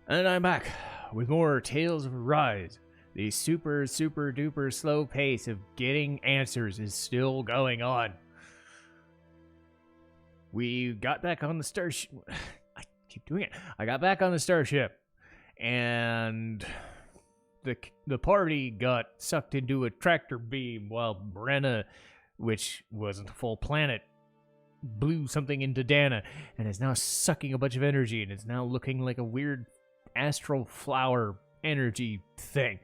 And I'm back with more Tales of Rise. The super duper slow pace of getting answers is still going on. We got back on the starship. I keep doing it. I got back on the starship, and the party got sucked into a tractor beam while Brenna, which wasn't a full planet, blew something into Dana, and is now sucking a bunch of energy, and is now looking like a weird astral flower energy thing.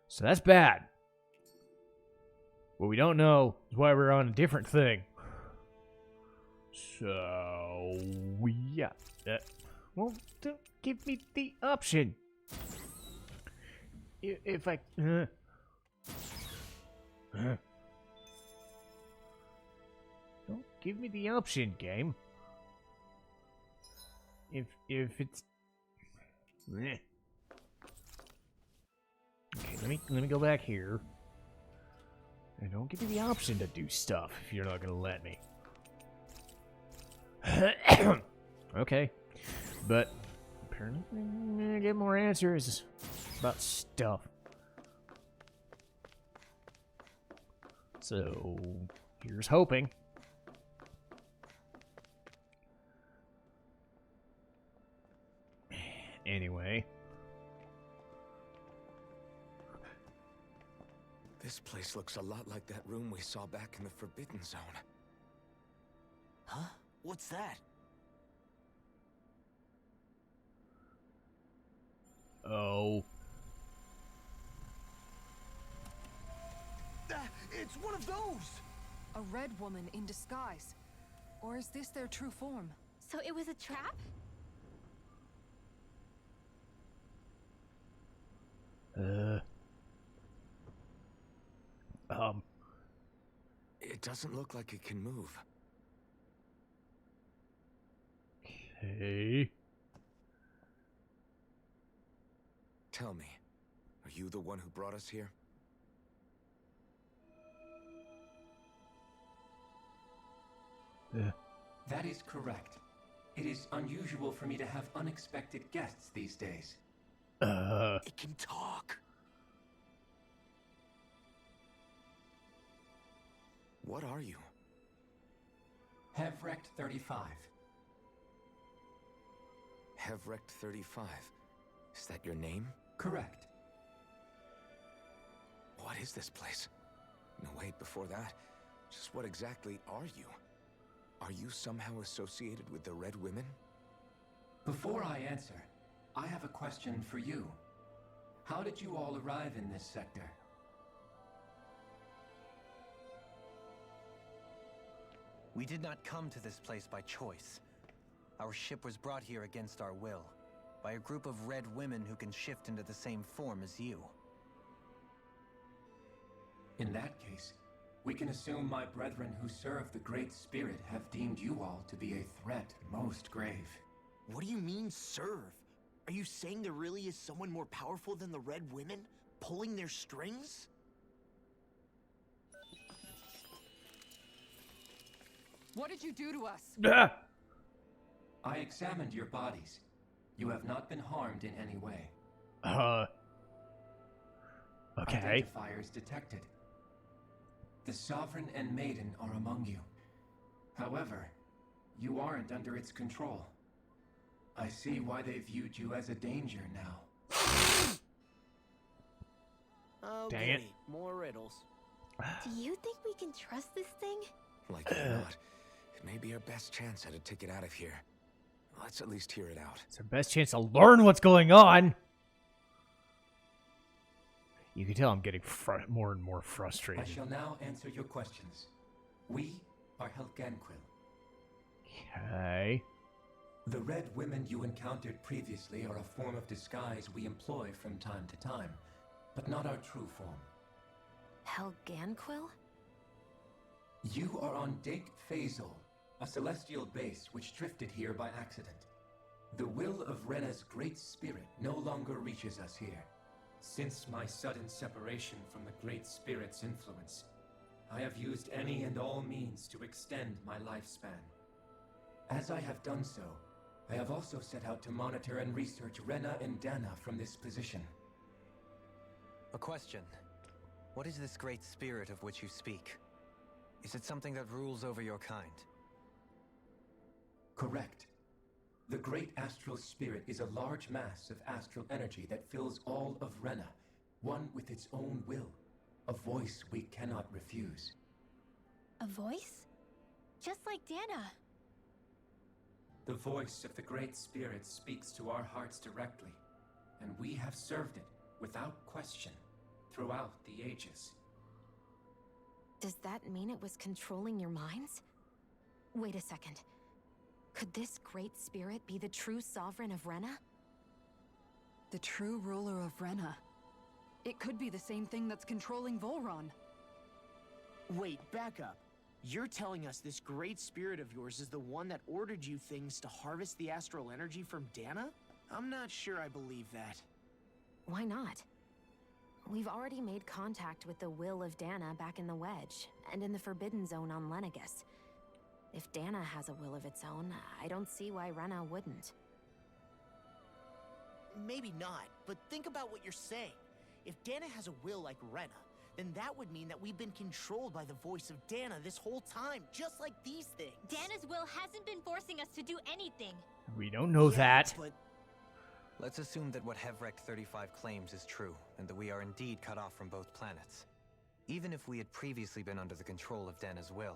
So that's bad. What we don't know is why we're on a different thing. So, yeah. Well, don't give me the option. If I... Don't give me the option, game. If it's... Okay, let me go back here. And don't give me the option to do stuff if you're not gonna let me. Okay. But apparently I'm gonna get more answers about stuff. So here's hoping. Anyway. This place looks a lot like that room we saw back in the Forbidden Zone. Huh? What's that? Oh. It's one of those! A red woman in disguise. Or is this their true form? So it was a trap? It doesn't look like it can move. Okay. Tell me, are you the one who brought us here? That is correct. It is unusual for me to have unexpected guests these days. It can talk. What are you? Hevrect 35. Hevrect 35. Is that your name? Correct. What is this place? No, wait, before that, just what exactly are you? Are you somehow associated with the Red Women? Before I answer, I have a question for you. How did you all arrive in this sector? We did not come to this place by choice. Our ship was brought here against our will, by a group of red women who can shift into the same form as you. In that case, we can assume my brethren who serve the Great Spirit have deemed you all to be a threat most grave. What do you mean, serve? Are you saying there really is someone more powerful than the Red Women, pulling their strings? What did you do to us? I examined your bodies. You have not been harmed in any way. Okay. Identifiers detected. The Sovereign and Maiden are among you. However, you aren't under its control. I see why they viewed you as a danger now. Oh, Dang it. great. More riddles. Do you think we can trust this thing? Like it or not, it may be our best chance at a ticket out of here. Let's at least hear it out. It's our best chance to learn what's going on. You can tell I'm getting more and more I frustrated. shall now answer your questions. We are Helganquil. Okay. The red women you encountered previously are a form of disguise we employ from time to time, but not our true form. Helganquil? You are on Daeq Fazol, a celestial base which drifted here by accident. The will of Rena's great spirit no longer reaches us here. Since my sudden separation from the Great Spirit's influence, I have used any and all means to extend my lifespan. As I have done so, I have also set out to monitor and research Rena and Dana from this position. A question. What is this great spirit of which you speak? Is it something that rules over your kind? Correct. The Great Astral Spirit is a large mass of astral energy that fills all of Rena, one with its own will, a voice we cannot refuse. A voice? Just like Dana. The voice of the Great Spirit speaks to our hearts directly, and we have served it without question throughout the ages. Does that mean it was controlling your minds? Wait a second. Could this great spirit be the true sovereign of Rena? The true ruler of Rena. It could be the same thing that's controlling Volron. Wait, back up. You're telling us this great spirit of yours is the one that ordered you things to harvest the astral energy from Dana? I'm not sure I believe that. Why not? We've already made contact with the will of Dana back in the Wedge, and in the Forbidden Zone on Lenegus. If Dana has a will of its own, I don't see why Rena wouldn't. Maybe not, but think about what you're saying. If Dana has a will like Rena, then that would mean that we've been controlled by the voice of Dana this whole time, just like these things. Dana's will hasn't been forcing us to do anything. We don't know that. But Let's assume that what Hevrect 35 claims is true, and that we are indeed cut off from both planets. Even if we had previously been under the control of Dana's will,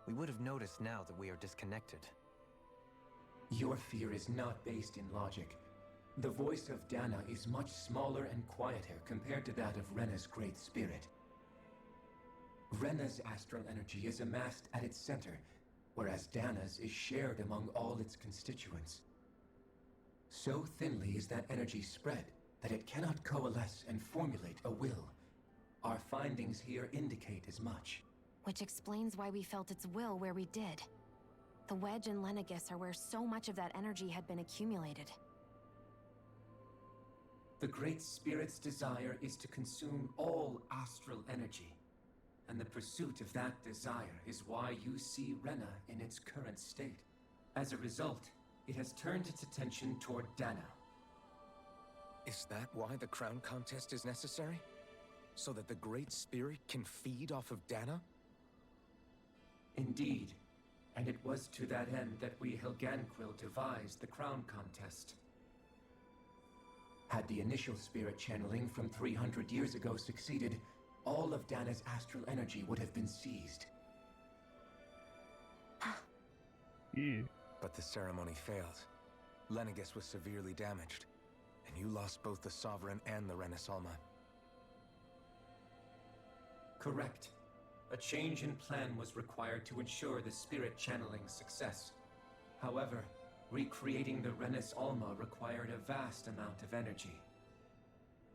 we would have noticed now that we are disconnected. Your fear is not based in logic. The voice of Dana is much smaller and quieter compared to that of Rena's great spirit. Rena's astral energy is amassed at its center, whereas Dana's is shared among all its constituents. So thinly is that energy spread that it cannot coalesce and formulate a will. Our findings here indicate as much. Which explains why we felt its will where we did. The Wedge and Lenegus are where so much of that energy had been accumulated. The Great Spirit's desire is to consume all astral energy, and the pursuit of that desire is why you see Rena in its current state. As a result, it has turned its attention toward Dana. Is that why the crown contest is necessary? So that the Great Spirit can feed off of Dana? Indeed, and it was to that end that we Helganquil devised the crown contest. Had the initial spirit channeling from 300 years ago succeeded, all of Dana's astral energy would have been seized. Yeah. But the ceremony failed. Lenegus was severely damaged, and you lost both the Sovereign and the Renasalma. Correct. A change in plan was required to ensure the spirit channeling's success. However, recreating the Renis Alma required a vast amount of energy.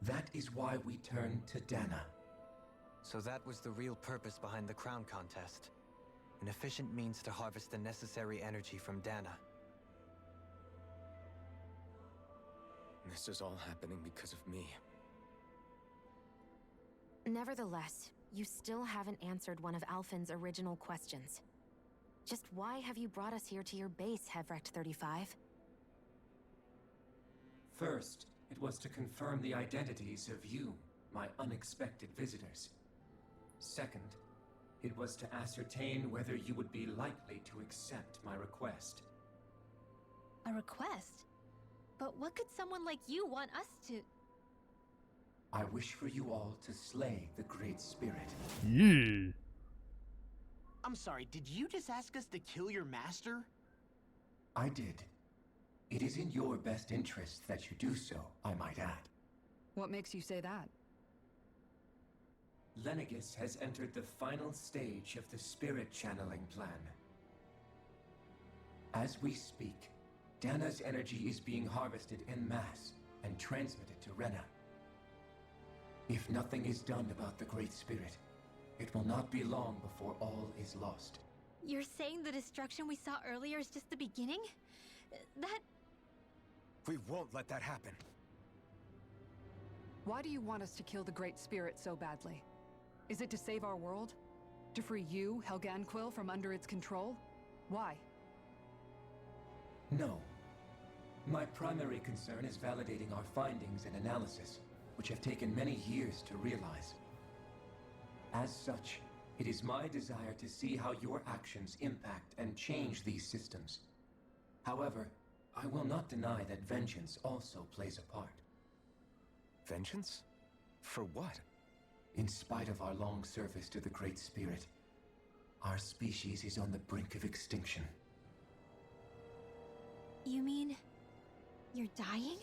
That is why we turned to Dana. So that was the real purpose behind the crown contest. An efficient means to harvest the necessary energy from Dana. This is all happening because of me. Nevertheless, you still haven't answered one of Alphen's original questions. Just why have you brought us here to your base, Hevrect 35? First, it was to confirm the identities of you, my unexpected visitors. Second, it was to ascertain whether you would be likely to accept my request. A request? But what could someone like you want us to... I wish for you all to slay the Great Spirit. Yeah. I'm sorry, did you just ask us to kill your master? I did. It is in your best interest that you do so, I might add. What makes you say that? Lenegus has entered the final stage of the spirit channeling plan. As we speak, Dana's energy is being harvested en masse and transmitted to Rena. If nothing is done about the Great Spirit, it will not be long before all is lost. You're saying the destruction we saw earlier is just the beginning? That... We won't let that happen. Why do you want us to kill the Great Spirit so badly? Is it to save our world? To free you, Helganquil, from under its control? Why? No. My primary concern is validating our findings and analysis, which have taken many years to realize. As such, it is my desire to see how your actions impact and change these systems. However, I will not deny that vengeance also plays a part. Vengeance? For what? In spite of our long service to the Great Spirit, our species is on the brink of extinction. You mean you're dying?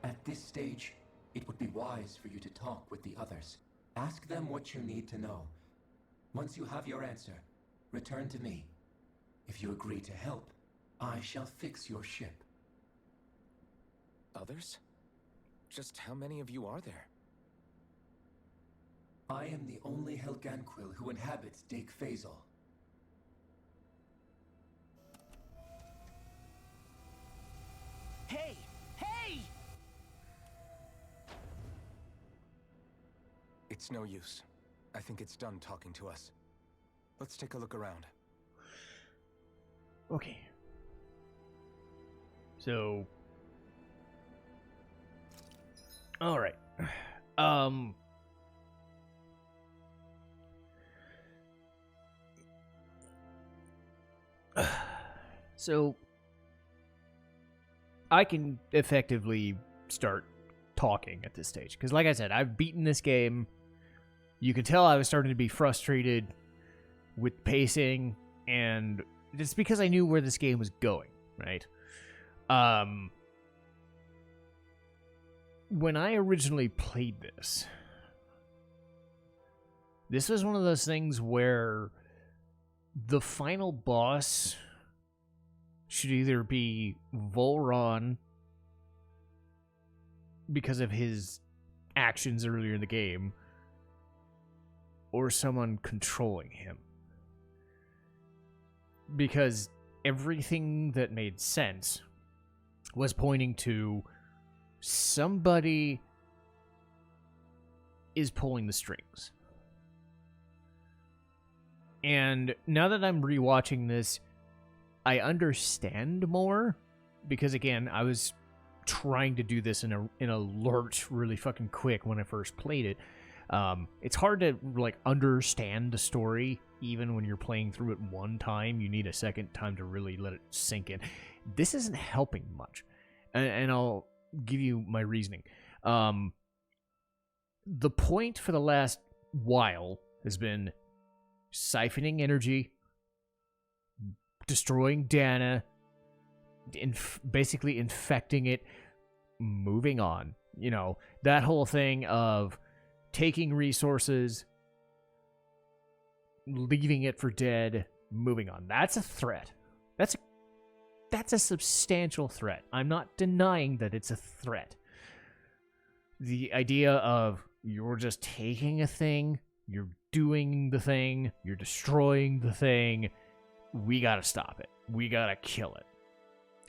At this stage, it would be wise for you to talk with the others. Ask them what you need to know. Once you have your answer, return to me. If you agree to help, I shall fix your ship. Others? Just how many of you are there? I am the only Helganquil who inhabits Daeq Fazol. Hey! Hey! It's no use. I think it's done talking to us. Let's take a look around. Okay. So. All right. So I can effectively start talking at this stage because, like I said, I've beaten this game. You could tell I was starting to be frustrated with pacing, and it's because I knew where this game was going, right? When I originally played this was one of those things where the final boss should either be Volron because of his actions earlier in the game, or someone controlling him. Because everything that made sense was pointing to somebody is pulling the strings. And now that I'm rewatching this, I understand more, because again, I was trying to do this in a lurch really fucking quick when I first played it. It's hard to like understand the story even when you're playing through it one time. You need a second time to really let it sink in. This isn't helping much, and I'll give you my reasoning. The point for the last while has been siphoning energy, destroying Dana, basically infecting it, moving on. You know, that whole thing of taking resources, leaving it for dead, moving on. That's a threat. That's a substantial threat. I'm not denying that it's a threat. The idea of you're just taking a thing, you're doing the thing, you're destroying the thing, we gotta stop it. We gotta kill it.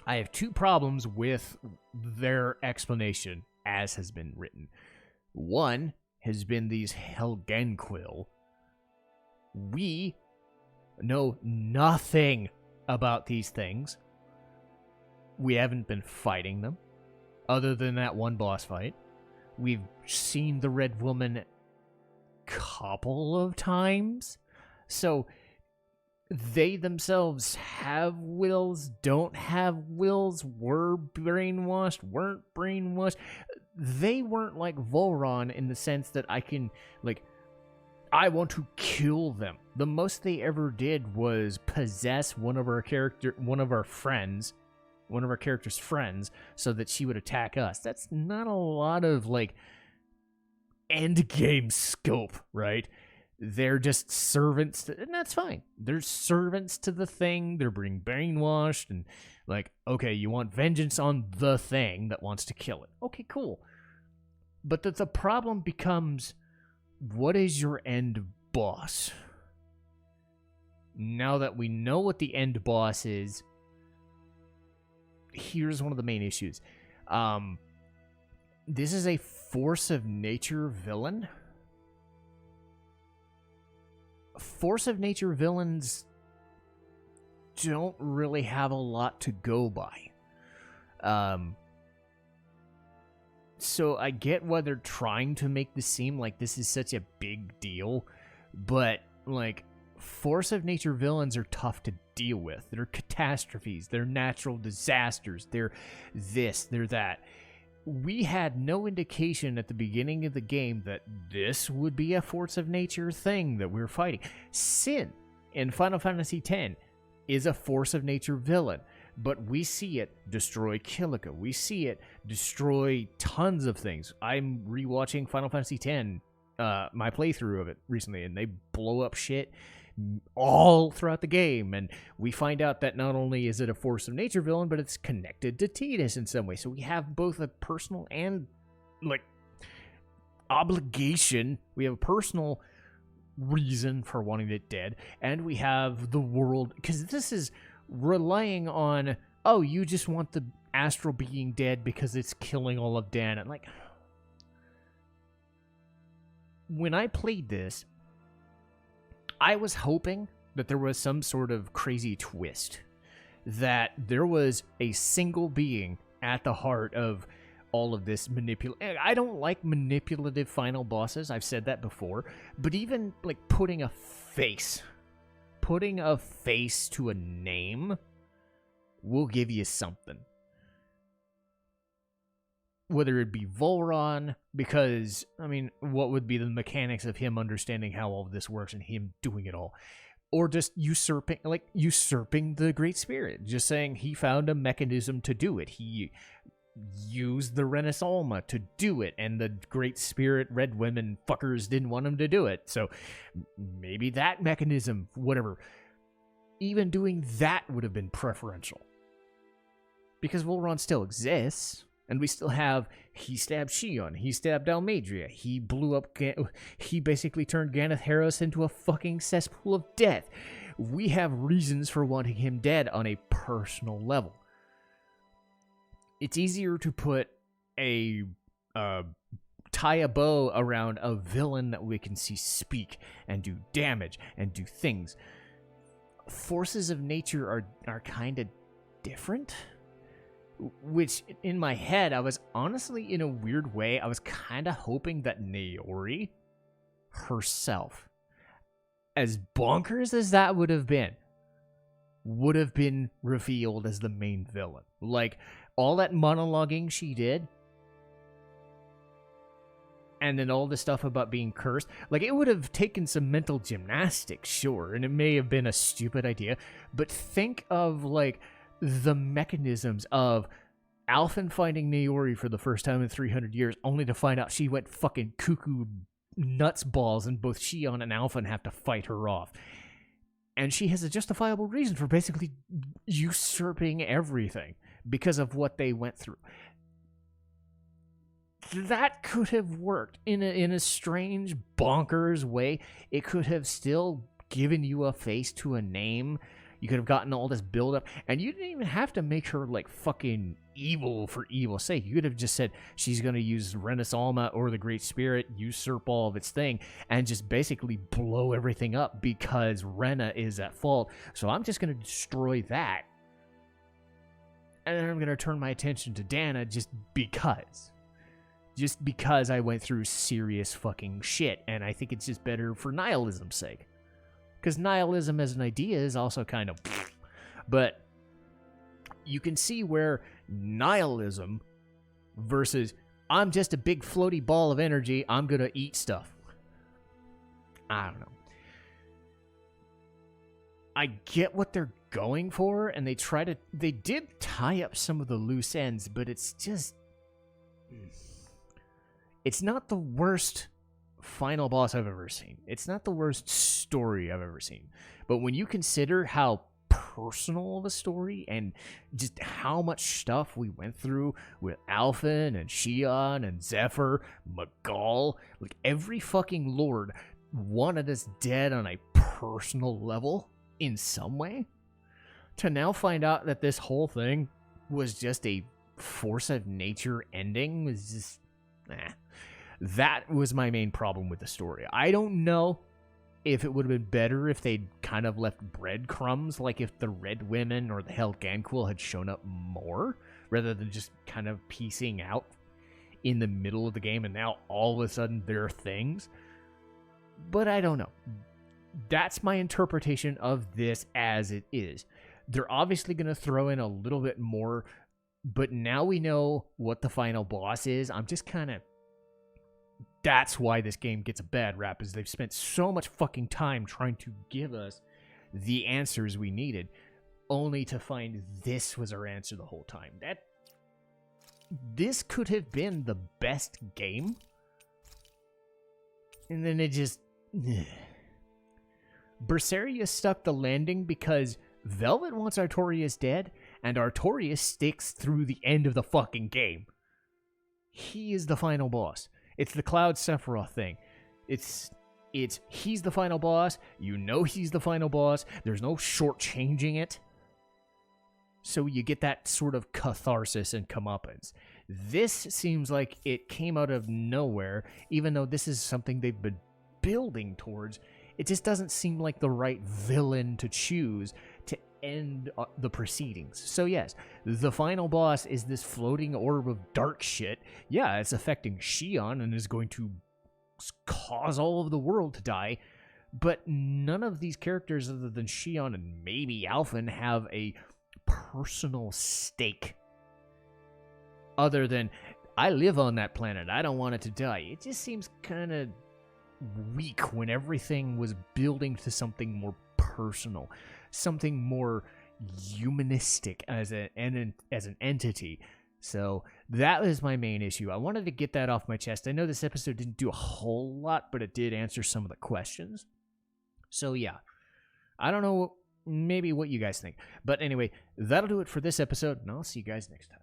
I have two problems with their explanation as has been written. One has been these Helganquil. We know nothing about these things. We haven't been fighting them, other than that one boss fight. We've seen the Red Woman a couple of times. So they themselves have wills, don't have wills, were brainwashed, weren't brainwashed. They weren't like Volron in the sense that I can, like, I want to kill them. The most they ever did was possess one of our character's friends, so that she would attack us. That's not a lot of, like, end game scope, right? They're just servants, and that's fine. They're servants to the thing. They're being brainwashed, and like, okay, you want vengeance on the thing that wants to kill it. Okay, cool. But the problem becomes, what is your end boss? Now that we know what the end boss is, here's one of the main issues. This is a force of nature villain. Force of nature villains don't really have a lot to go by. So I get why they're trying to make this seem like this is such a big deal, but, like, force of nature villains are tough to deal with. They're catastrophes, they're natural disasters, they're this, they're that. We had no indication at the beginning of the game that this would be a force of nature thing that we're fighting. Sin in Final Fantasy X is a force of nature villain, but we see it destroy Kilika. We see it destroy tons of things. I'm rewatching Final Fantasy X, my playthrough of it recently, and they blow up shit all throughout the game, and we find out that not only is it a force of nature villain, but it's connected to Tidus in some way. So we have both a personal and, like, obligation. We have a personal reason for wanting it dead, and we have the world, because this is relying on, oh, you just want the astral being dead because it's killing all of Dana. Like, when I played this, I was hoping that there was some sort of crazy twist, that there was a single being at the heart of all of this I don't like manipulative final bosses, I've said that before, but even, like, putting a face to a name will give you something. Whether it be Volron, because, I mean, what would be the mechanics of him understanding how all of this works and him doing it all? Or just usurping the Great Spirit. Just saying he found a mechanism to do it. He used the Renaissance to do it, and the Great Spirit Red Women fuckers didn't want him to do it. So maybe that mechanism, whatever. Even doing that would have been preferential. Because Volron still exists. And we still have, he stabbed Shion, he stabbed Almadria, he blew up, he basically turned Ganeth Harris into a fucking cesspool of death. We have reasons for wanting him dead on a personal level. It's easier to put tie a bow around a villain that we can see speak and do damage and do things. Forces of nature are kind of different. Which, in my head, I was honestly, in a weird way, I was kind of hoping that Naori herself, as bonkers as that would have been revealed as the main villain. Like, all that monologuing she did, and then all the stuff about being cursed, like, it would have taken some mental gymnastics, sure, and it may have been a stupid idea, but think of, like, the mechanisms of Alphen finding Naori for the first time in 300 years, only to find out she went fucking cuckoo nuts balls, and both Shion and Alphen have to fight her off. And she has a justifiable reason for basically usurping everything because of what they went through. That could have worked in a strange, bonkers way. It could have still given you a face to a name. You could have gotten all this build-up, and you didn't even have to make her, like, fucking evil for evil's sake. You could have just said she's going to use Renaissance or the Great Spirit, usurp all of its thing, and just basically blow everything up because Rena is at fault. So I'm just going to destroy that. And then I'm going to turn my attention to Dana just because. Just because I went through serious fucking shit, and I think it's just better for nihilism's sake. Because nihilism as an idea is also kind of... But you can see where nihilism versus I'm just a big floaty ball of energy, I'm going to eat stuff. I don't know. I get what they're going for, and they did tie up some of the loose ends, but it's just... It's not the worst final boss I've ever seen. It's not the worst story I've ever seen. But when you consider how personal of a story and just how much stuff we went through with Alphen and Shion and Zephyr, Magal, like every fucking lord wanted us dead on a personal level in some way, to now find out that this whole thing was just a force of nature ending was just... That was my main problem with the story. I don't know if it would have been better if they'd kind of left breadcrumbs, like if the Red Women or the Hell Ganquil had shown up more, rather than just kind of piecing out in the middle of the game and now all of a sudden they're things. But I don't know. That's my interpretation of this as it is. They're obviously going to throw in a little bit more, but now we know what the final boss is. I'm just kind of... That's why this game gets a bad rap, is they've spent so much fucking time trying to give us the answers we needed, only to find this was our answer the whole time. This could have been the best game, and then it just... Berseria stuck the landing because Velvet wants Artorias dead, and Artorias sticks through the end of the fucking game. He is the final boss. It's the Cloud Sephiroth thing. It's he's the final boss. You know he's the final boss. There's no shortchanging it. So you get that sort of catharsis and comeuppance. This seems like it came out of nowhere, even though this is something they've been building towards. It just doesn't seem like the right villain to choose to end the proceedings. So yes, the final boss is this floating orb of dark shit. Yeah, it's affecting Shion and is going to cause all of the world to die. But none of these characters other than Shion and maybe Alphen have a personal stake. Other than, I live on that planet, I don't want it to die. It just seems kind of weak when everything was building to something more personal, something more humanistic as an entity. So that was my main issue. I wanted to get that off my chest. I know this episode didn't do a whole lot, but it did answer some of the questions. So yeah, I don't know maybe what you guys think. But anyway, that'll do it for this episode, and I'll see you guys next time.